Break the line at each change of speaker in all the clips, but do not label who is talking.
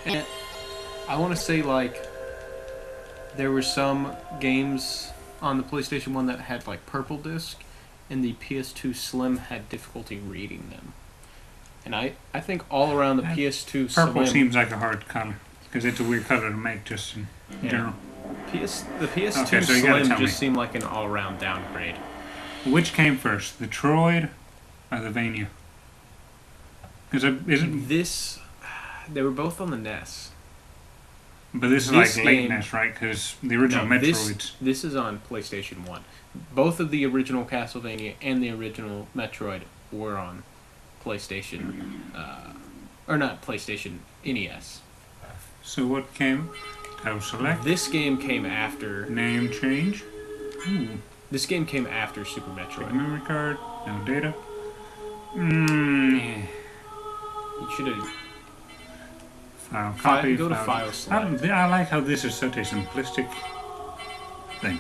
And I want to say, like, there were some games on the PlayStation 1 that had, like, purple disc, and the PS2 Slim had difficulty reading them. And I think all around the PS2 Slim...
Purple seems like a hard color, because it's a weird color to make just in general.
The PS2 Slim just seemed like an all-around downgrade.
Which came first, the Troid or the Vania? Because
they were both on the NES.
But this is like late NES, right? Because the original Metroids...
This is on PlayStation 1. Both of the original Castlevania and the original Metroid were on PlayStation... or not PlayStation, NES.
So what came? Title select.
This game came after...
Name change. Ooh.
This game came after Super Metroid.
Memory card. No data.
You should have...
File copy.
Go to file select.
I like how this is such a simplistic thing.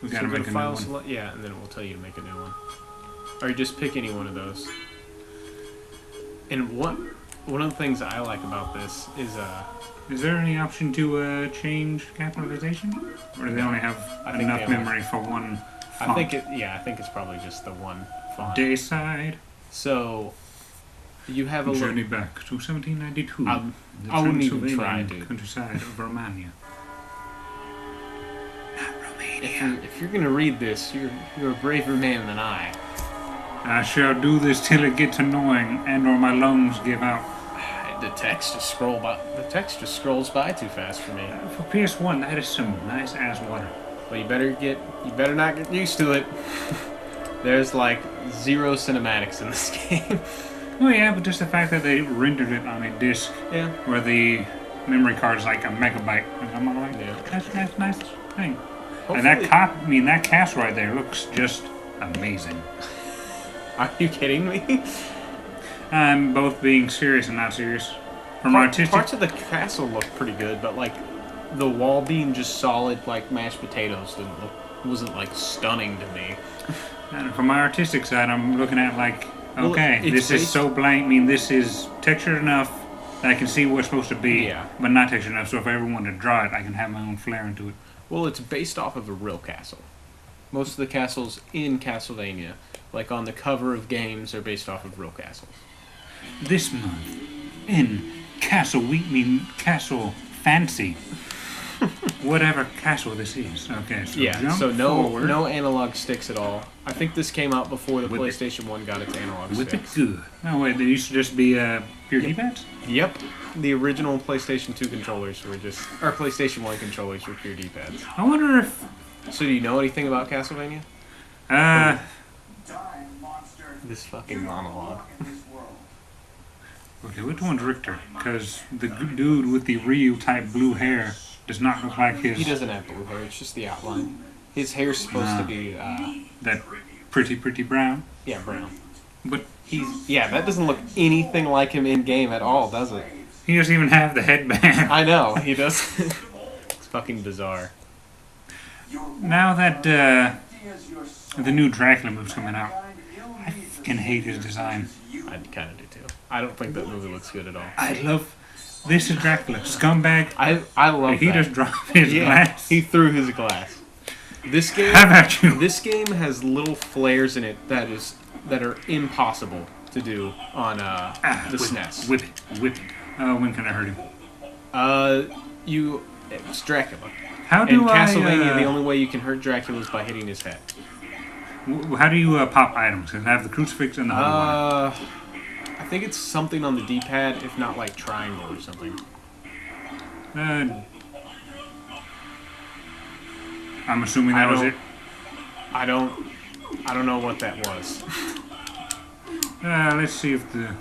We gotta make a new one.
Yeah, and then it will tell you to make a new one. Or you just pick any one of those. And one of the things I like about this is...
Is there any option to change capitalization? Or do they only have enough memory for one font?
I think it's probably just the one font.
Dayside.
So, you have a
journey back to 1792.
I wouldn't even try, dude.
Countryside of Romania. Not Romania.
If you're gonna read this, you're a braver man than I.
I shall do this till it gets annoying, and/or my lungs give out.
The text just scrolls by too fast for me.
For PS1, that is some nice ass water.
Well, you better not get used to it. There's like 0 cinematics in this game.
Oh yeah, but just the fact that they rendered it on a disc, where the memory card is like a megabyte. I'm like, that's a nice thing. Hopefully. And that cast right there looks just amazing.
Are you kidding me?
I'm both being serious and not serious.
Parts of the castle look pretty good, but like the wall being just solid like mashed potatoes wasn't like stunning to me.
And from my artistic side, I'm looking at like, okay, this is so blank. I mean, this is textured enough that I can see what it's supposed to be, but not textured enough. So if I ever want to draw it, I can have my own flair into it.
Well, it's based off of a real castle. Most of the castles in Castlevania, like on the cover of games, are based off of real castles.
This month in Castle Castle Fancy. Whatever castle this is. Okay, so
no analog sticks at all. I think this came out before the PlayStation 1 got its analog sticks.
Whip it good. No, wait, they used to just be pure D-pads?
Yep. The original PlayStation 2 controllers were or PlayStation 1 controllers were pure D-pads.
I wonder if...
So do you know anything about Castlevania? This fucking monologue.
Okay, which one's Richter? Because the dude with the Ryu-type blue hair does not look like his...
He doesn't have blue hair, it's just the outline. His hair's supposed to be...
that pretty brown?
Yeah, brown.
But
that doesn't look anything like him in-game at all, does it?
He doesn't even have the headband.
I know, he does. It's fucking bizarre.
Now that the new Dracula movie's coming out, I fucking hate his design.
I kind of do too. I don't think that movie looks good at all.
I love... This is Dracula. Scumbag.
I love
he just dropped his glass.
He threw his glass. This game...
How about you?
This game has little flares in it that are impossible to do on the SNES.
Whip it. When can I hurt him?
It's Dracula.
How do
Castlevania, the only way you can hurt Dracula is by hitting his head.
How do you pop items? Does it have the crucifix and the holy one?
I think it's something on the D-pad, if not like triangle or something.
I'm assuming that was it.
I don't know what that was.
Let's see if the...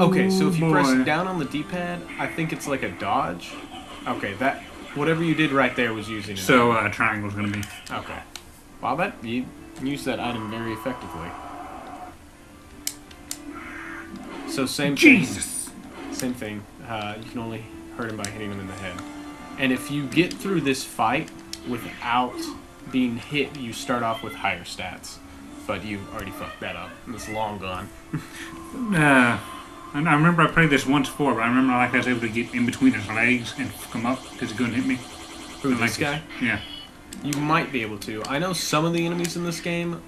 Okay, so if you press down on the D-pad, I think it's like a dodge. Okay, whatever you did right there was using it.
So triangle's gonna be...
Okay. Well, you used that item very effectively. So same thing. Same thing. You can only hurt him by hitting him in the head. And if you get through this fight without being hit, you start off with higher stats. But you already fucked that up. It's long gone.
And I remember I played this once before, but I remember like I was able to get in between his legs and come up because he couldn't hit me.
Who, this guy?
Yeah.
You might be able to. I know some of the enemies in this game,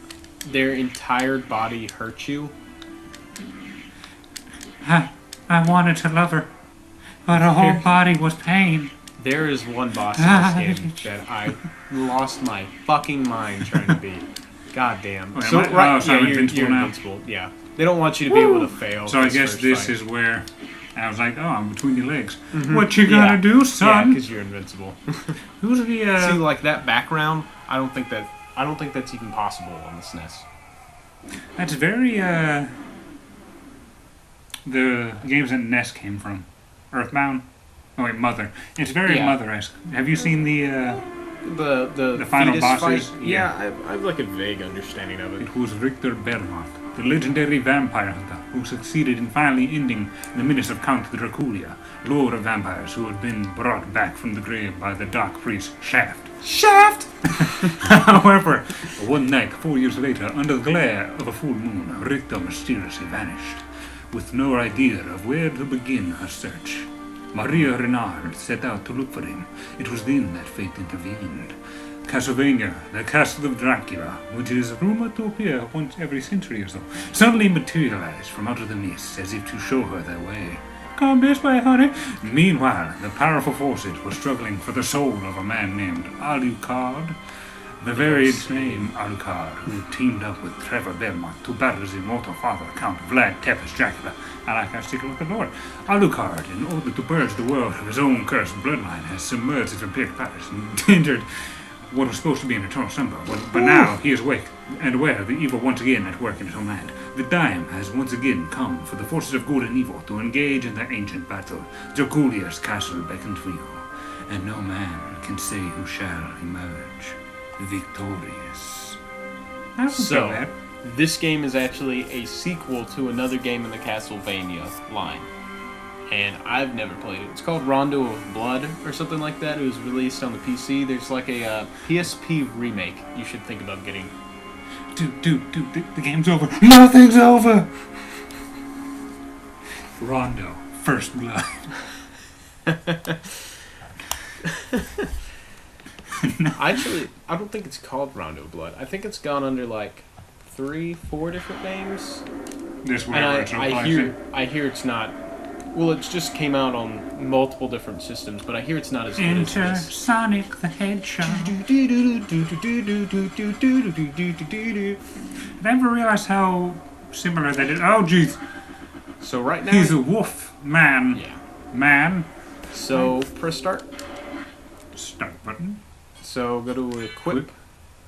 their entire body hurts you.
I wanted to love her, but her whole body was pain.
There is one boss in this game that I lost my fucking mind trying to beat. God damn.
So I'm invincible now?
Invincible. Yeah. They don't want you to be able to fail.
So I guess this is where I was like, oh, I'm between your legs. Mm-hmm. What you gonna do, son?
Yeah, because you're invincible.
Who's the
See, like that background, I don't think that's even possible on the SNES.
That's very the games that NES came from. Earthbound? Oh wait, Mother. It's very Mother-esque. Have you seen the final bosses?
Fight? Yeah, I have like a vague understanding of it.
It was Richter Belmont, the legendary vampire hunter who succeeded in finally ending the menace of Count Dracula, Lord of Vampires, who had been brought back from the grave by the dark priest Shaft.
Shaft!
However, one night, 4 years later, under the glare of a full moon, Richter mysteriously vanished, with no idea of where to begin her search. Maria Renard set out to look for him. It was then that fate intervened. Castlevania, the Castle of Dracula, which is rumored to appear once every century or so, suddenly materialized from out of the mist as if to show her their way. Come this way, honey. Meanwhile, the powerful forces were struggling for the soul of a man named Alucard. The very same Alucard who teamed up with Trevor Belmont to battle his immortal father, Count Vlad Tepes Dracula. I like that stick look at Lord. Alucard, in order to purge the world of his own cursed bloodline, has submerged his vampiric powers and entered what was supposed to be an eternal slumber. But now he is awake and aware of the evil once again at work in his own land. The time has once again come for the forces of good and evil to engage in their ancient battle. Draculia's castle beckons for you, and no man can say who shall emerge victorious.
So, this game is actually a sequel to another game in the Castlevania line. And I've never played it. It's called Rondo of Blood or something like that. It was released on the PC. There's like a PSP remake you should think about getting.
Dude, the game's over. Nothing's over! Rondo, First Blood.
Actually, I don't think it's called Rondo of Blood. I think it's gone under like 3-4 different names.
This whatever
I hear it's not. Well, it's just came out on multiple different systems, but I hear it's not as good as this.
Sonic the Hedgehog. I never realized how similar that is. Oh, jeez.
So right now
he's a wolf man.
Yeah.
Man.
So press start.
Start button.
So go to equip.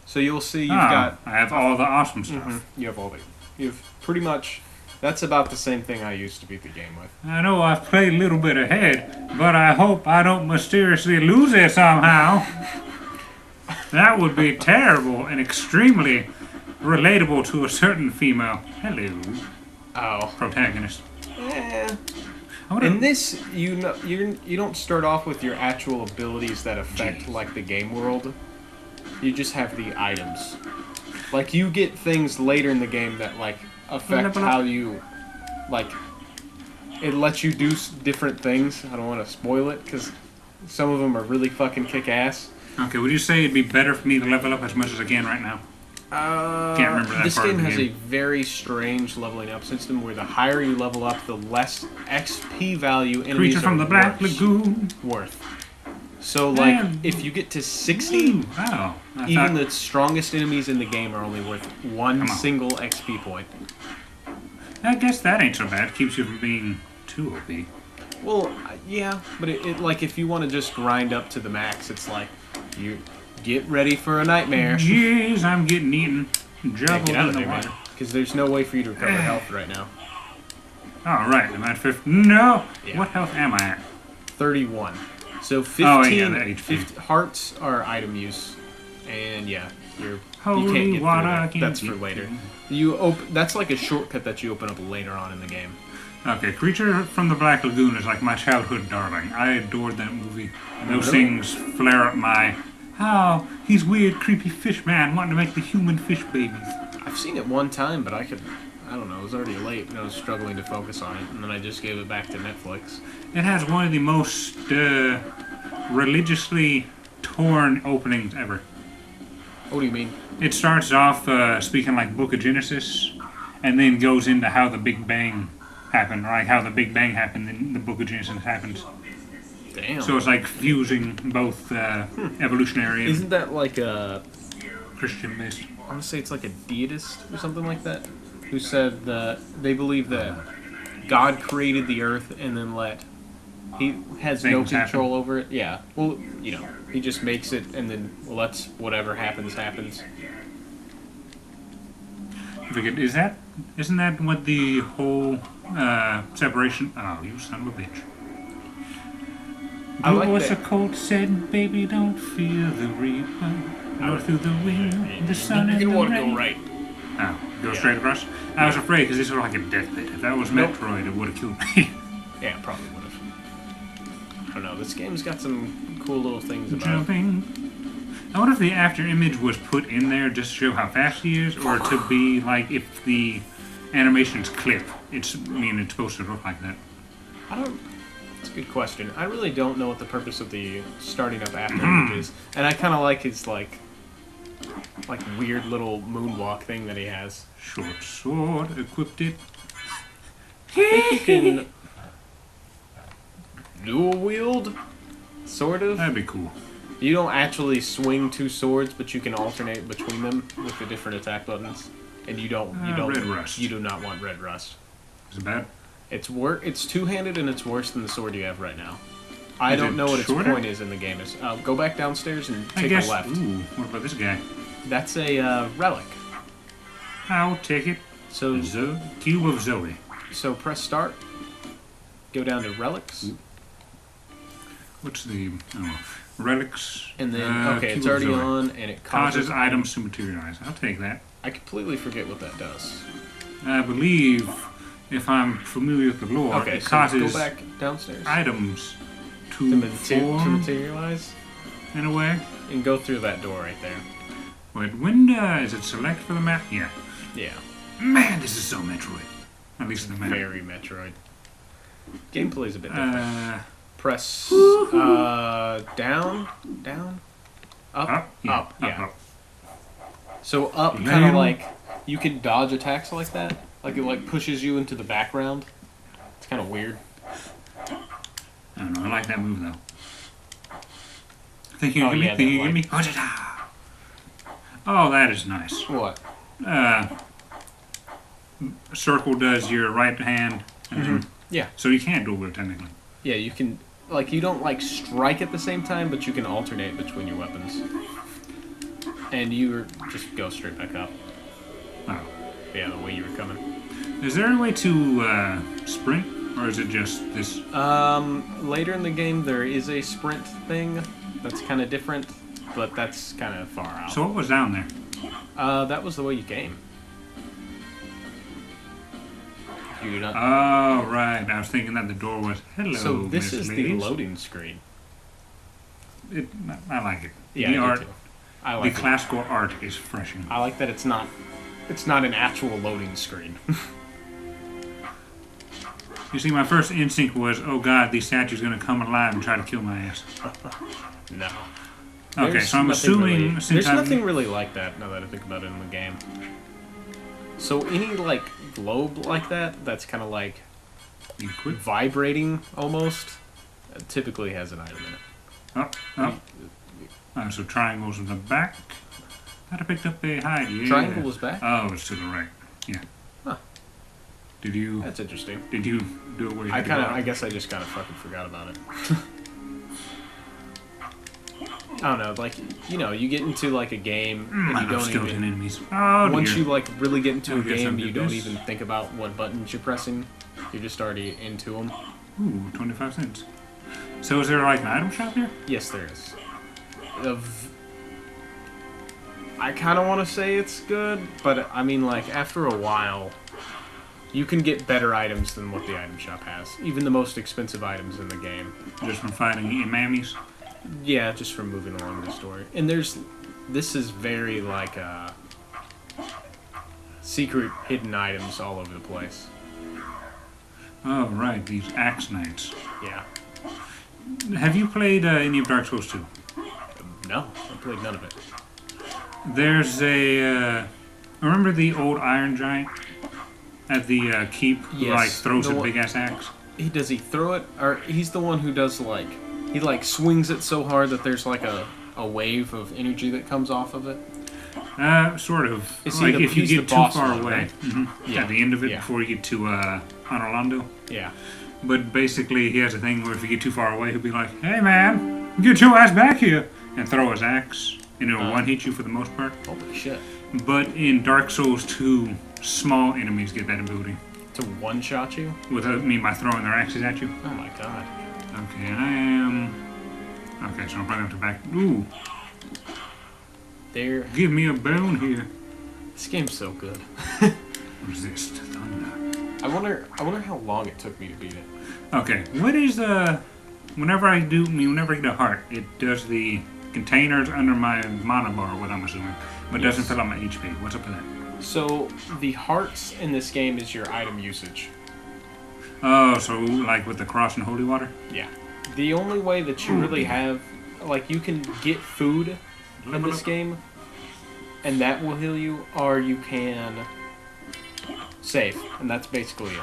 So you'll see you've got.
I have all the awesome stuff.
Mm-hmm. You have all the. You've pretty much. That's about the same thing I used to beat the game with.
I know I've played a little bit ahead, but I hope I don't mysteriously lose it somehow. That would be terrible and extremely relatable to a certain female. Hello.
Oh.
Protagonist.
Yeah. In this, you don't start off with your actual abilities that affect like the game world. You just have the items. Like you get things later in the game that like affect how you, like, it lets you do different things. I don't want to spoil it because some of them are really fucking kick ass.
Okay, would you say it'd be better for me to level up as much as I can right now? Can't remember that
this
part
game
of the
has a very strange leveling up system where the higher you level up, the less XP value enemies
Creature from the Black Lagoon.
Worth. So, like, if you get to 60, even the strongest enemies in the game are only worth one single XP point.
I guess that ain't so bad. Keeps you from being too OP.
Well, yeah, but it like, if you want to just grind up to the max, it's like, you get ready for a nightmare.
Jeez, I'm getting eaten.
Get out of there, man. Because there's no way for you to recover health right now.
Alright, I'm at 50. No!
Yeah.
What health am I at?
31. So 15 hearts are item use, and yeah, you can't get through that. That's for later. That's like a shortcut that you open up later on in the game.
Okay, Creature from the Black Lagoon is like my childhood darling. I adored that movie. And those things flare up my, he's weird, creepy fish man wanting to make the human fish babies.
I've seen it one time, but I don't know, it was already late and I was struggling to focus on it, and then I just gave it back to Netflix.
It has one of the most religiously torn openings ever.
What do you mean?
It starts off speaking like Book of Genesis, and then goes into how the Big Bang happened, right? How the Big Bang happened in the Book of Genesis happens.
Damn.
So it's like fusing both evolutionary
Isn't that like a...
Christian based.
I want to say it's like a deist or something like that, who said that they believe that God created the earth and then he has no control over it. Yeah. Well, you know, he just makes it and then lets whatever happens.
Isn't that what the whole separation? Oh, you son of a bitch!
I like
was
that.
a cold said, baby, don't feel the reaper, nor through the wind, the sun and the
want to
rain.
go right.
Oh, go straight across. I was afraid because this was like a death pit. If that was Metroid, it would have killed me.
Yeah, probably would have. I don't know. This game's got some cool little things about it.
Jumping. I wonder if the after image was put in there just to show how fast he is, or to be like if the animations clip. It's supposed to look like that.
It's a good question. I really don't know what the purpose of the starting up after image is, and I kind of like his like weird little moonwalk thing that he has.
Short sword, equipped it.
I think you can dual wield, sort of.
That'd be cool.
You don't actually swing two swords, but you can alternate between them with the different attack buttons. And you don't.
Red rust.
You do not want red rust.
Is it bad?
It's two-handed and it's worse than the sword you have right now. I don't know what its point is in the game. Go back downstairs and take a left.
Ooh, what about this guy?
That's a relic.
I'll take it.
So
Cube of Zoe.
So press start. Go down to relics.
What's the relics?
And then it's already on, and it
causes items to materialize. I'll take that.
I completely forget what that does.
I believe, if I'm familiar with the lore, it causes
go back downstairs.
Items to
materialize
in a way,
and go through that door right there.
Wait, when is it select for the map? Yeah.
Yeah.
Man, this is so Metroid. At least the map.
Very Metroid. Gameplay's a bit different. Press down, up. Yeah.
Up.
So up, kind of like you can dodge attacks like that. Like it like pushes you into the background. It's kind of weird.
I don't know. I like that move though. Think you can
yeah,
get me? Oh, that is nice.
What?
Circle does your right hand. And
yeah.
So you can't dual wield technically.
Yeah, you can. Like you don't like strike at the same time, but you can alternate between your weapons. And you just go straight back up.
Oh.
Yeah, the way you were coming.
Is there a way to sprint, or is it just this?
Later in the game, there is a sprint thing that's kind of different, but that's kind of far out.
So what was down there?
That was the way you came. You not.
Oh, right. I was thinking that the door was hello.
So this is
ladies.
the loading screen.
I like it.
Yeah,
the
I
art.
do too. I like
the classical art is refreshing.
I like that it's not an actual loading screen.
You see, my first instinct was, oh god, these statues are going to come alive and try to kill my ass.
No.
Okay, so I'm assuming...
There's nothing really like that, now that I think about it in the game. So any, like, globe like that, that's kind of like vibrating, almost, typically has an item in it.
Oh. So triangles in the back. Thought I picked up a hide. Yeah.
Triangle was back?
Oh, it's to the right. Yeah.
Huh.
Did you...
That's interesting.
Did you do it where you
I guess I just kind of fucking forgot about it. I don't know, like, you know, you get into, like, a game, and you don't even...
enemies. Oh,
once you, like, really get into a game, you don't
this.
even think about what buttons you're pressing. You're just already into them.
Ooh, 25 cents. So is there, like, an item shop here?
Yes, there is. I kind of want to say it's good, but, I mean, like, after a while, you can get better items than what the item shop has. Even the most expensive items in the game.
Just from fighting mammies?
Yeah, just from moving along the story. And this is very, like, secret hidden items all over the place.
Oh, right, these axe knights.
Yeah.
Have you played any of Dark Souls 2?
No, I played none of it.
There's a... remember the old Iron Giant at the keep who,
Yes,
like, throws
the
a
one-
big-ass axe?
Does he throw it? Or he's the one who does, like... He, like, swings it so hard that there's, like, a wave of energy that comes off of it.
Sort of.
Is
like,
he
if you
he's the
get too
boss
far
one,
away.
right? Yeah.
At the end of it,
Yeah.
before you get to Orlando.
Yeah.
But basically, he has a thing where if you get too far away, he'll be like, "Hey, man, get your ass back here!" and throw his axe, and it'll one-hit you for the most part.
Holy shit.
But in Dark Souls 2, small enemies get that ability.
To one-shot you?
By throwing their axes at you.
Oh my god.
Okay, I am... Okay, so I'm probably have to back... Ooh,
There.
give me a bone here.
This game's so good.
Resist thunder.
I wonder how long it took me to beat it.
Okay, what is the... Whenever I get a heart, it does the containers under my mana bar, what I'm assuming, but
Yes.
doesn't fill out my HP. What's up with that?
So, the hearts in this game is your item usage.
Oh, so like with the cross and holy water?
Yeah. The only way that you really have... Like, you can get food in this game, and that will heal you, or you can save, and that's basically it.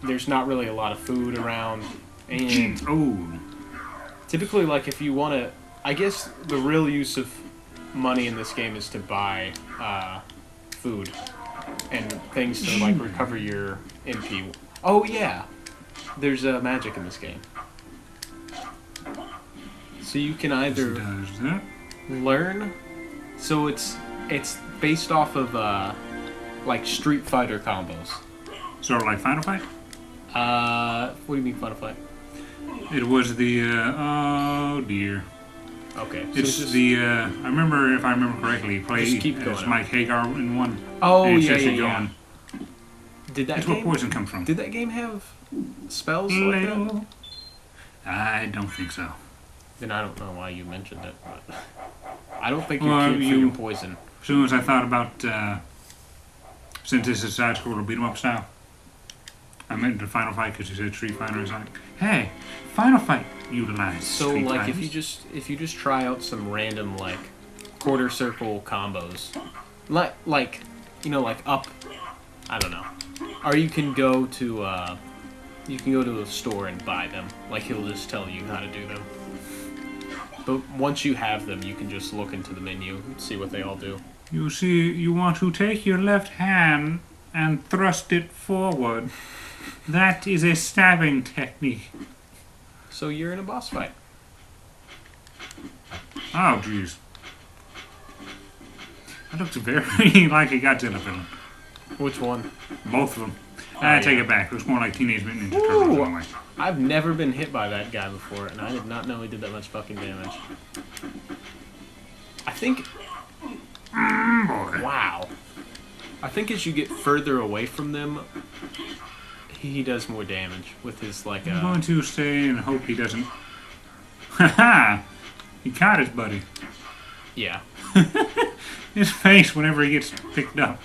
There's not really a lot of food around, and
Oh.
typically, like, if you want to... I guess the real use of money in this game is to buy food and things to, like, recover your MP. Oh, yeah! There's magic in this game. So you can either
Does that?
learn... So it's based off of, like, Street Fighter combos.
Sort of like Final Fight?
What do you mean Final Fight?
It was the, oh dear.
Okay. So
It's
just,
the, I remember, if I remember correctly, play
Just keep
as
going.
Mike Hagar in one.
Oh,
and it's
yeah,
just
yeah,
you
yeah.
going.
Did that
That's where
game...
poison comes from.
Did that game have spells like that?
Little. I don't think so.
Then I don't know why you mentioned it, but... I don't think you
Well,
can't
you-
freaking poison.
As soon as I thought about, since this is side-scroller beat-em-up style, I meant the Final Fight because you said Street Fighter. I was like, hey, Final Fight utilized
So,
Street
like,
Fighters.
if you just try out some random, like, quarter circle combos, like, you know, like up, I don't know, or you can go to a store and buy them. Like, he'll just tell you how to do them. But once you have them, you can just look into the menu and see what they all do.
You see, you want to take your left hand and thrust it forward. That is a stabbing technique.
So you're in a boss fight.
Oh, jeez. That looks very like a Godzilla villain.
Which one?
Both of them.
Oh,
I take
yeah.
it back. It looks more like Teenage Mutant Ninja Turtles
Ooh.
anyway.
I've never been hit by that guy before, and I did not know he did that much fucking damage. I think...
Boy.
Wow. I think as you get further away from them, he does more damage with his, like,
I'm going to stay and hope he doesn't. Haha! He caught his buddy.
Yeah.
His face whenever he gets picked up.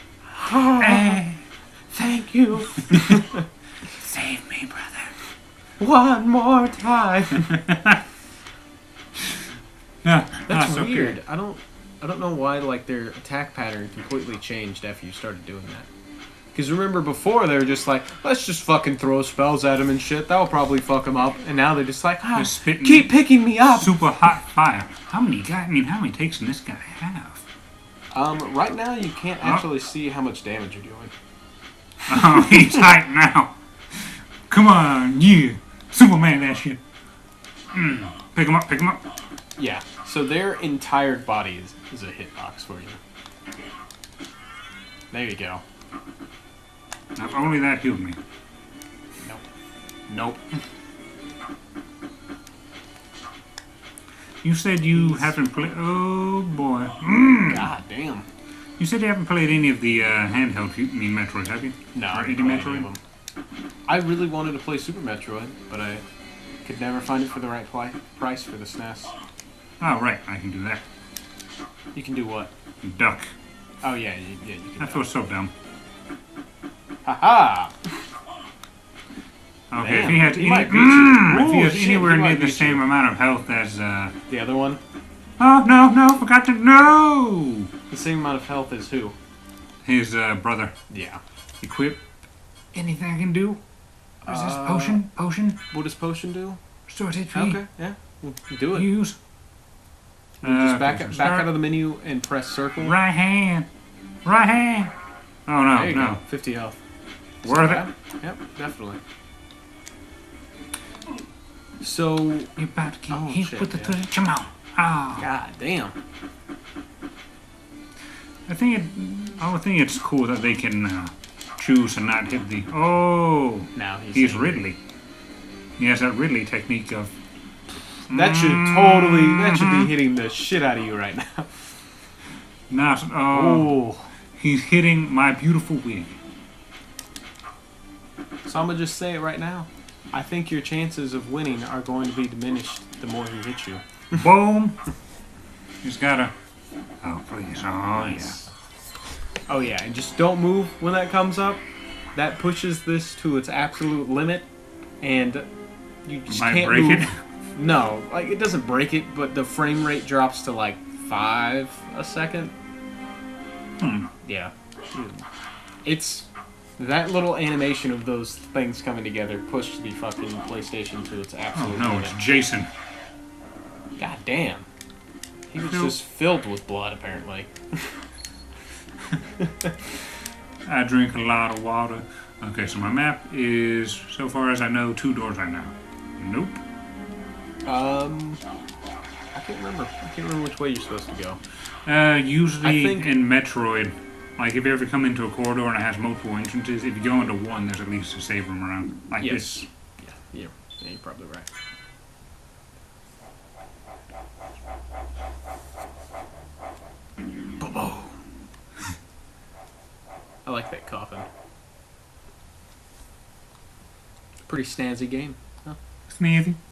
Thank you.
Save me, brother.
One more time.
Yeah,
That's
okay.
weird. I don't know why, like, their attack pattern completely changed after you started doing that. Because remember before they were just like, let's just fucking throw spells at him and shit. That'll probably fuck him up. And now they're just like,
Just spitting
keep picking me up.
super hot fire. How many takes can this guy have?
Right now you can't actually see how much damage you're doing.
Oh, he's hot now. Come on, yeah. Superman that shit. Pick him up, pick him up.
Yeah. So their entire body is a hitbox for you. There you go.
Now, if only that healed me.
Nope. Nope.
You said you haven't played. Oh boy.
God damn.
You said you haven't played any of the handheld Metroid, have you?
No,
Or
I
any
didn't play any
Metroid?
of them. I really wanted to play Super Metroid, but I could never find it for the right price for the SNES.
Oh right, I can do that.
You can do what?
Duck.
Oh yeah, you can.
I feel so dumb.
Ha
Okay,
Damn,
if he has,
he might beat you.
if he
Ooh,
has
shit,
anywhere
he might
near the
beat
same
you.
amount of health as
The other one?
oh no, forgot to no.
The same amount of health as who?
His brother.
Yeah.
Equip. Anything I can do? What is this potion? Potion.
What does potion do?
Restores HP.
Okay, yeah. Do it.
Use.
You just back
Okay, so
back
start.
out of the menu and press circle.
Right hand. Right hand. Oh no,
There you
no.
go. 50 health.
Worth
Yeah,
it.
Yep, definitely. So,
You about to get
Oh,
hit
shit,
with the
yeah.
come on. Ah.
god damn.
I would think it's cool that they can choose and not hit the. Oh,
Now
he's
angry.
Ridley. He has that Ridley technique of.
That should be hitting the shit out of you right now.
Not. Oh,
Oh.
he's hitting my beautiful wig.
So I'm gonna just say it right now. I think your chances of winning are going to be diminished the more he hits you.
Boom. He's got a. Oh please! Oh yeah.
Oh yeah, and just don't move when that comes up. That pushes this to its absolute limit, and you just
Might
can't
break
move.
it.
No, like it doesn't break it, but the frame rate drops to like 5 a second. Yeah, it's that little animation of those things coming together pushed the fucking PlayStation to its
Oh
absolute
no,
limit.
it's Jason.
God damn, he was
No.
just filled with blood apparently.
I drink a lot of water. Okay, so my map is, so far as I know, 2 doors right now. Nope.
I can't remember. I can't remember which way you're supposed to go.
Usually
I think-
in Metroid, like if you ever come into a corridor and it has multiple entrances, if you go into one, there's at least a save room around. Like this.
Yeah, you're probably right. I like that coffin. Pretty snazzy game. Huh?
Sneezy.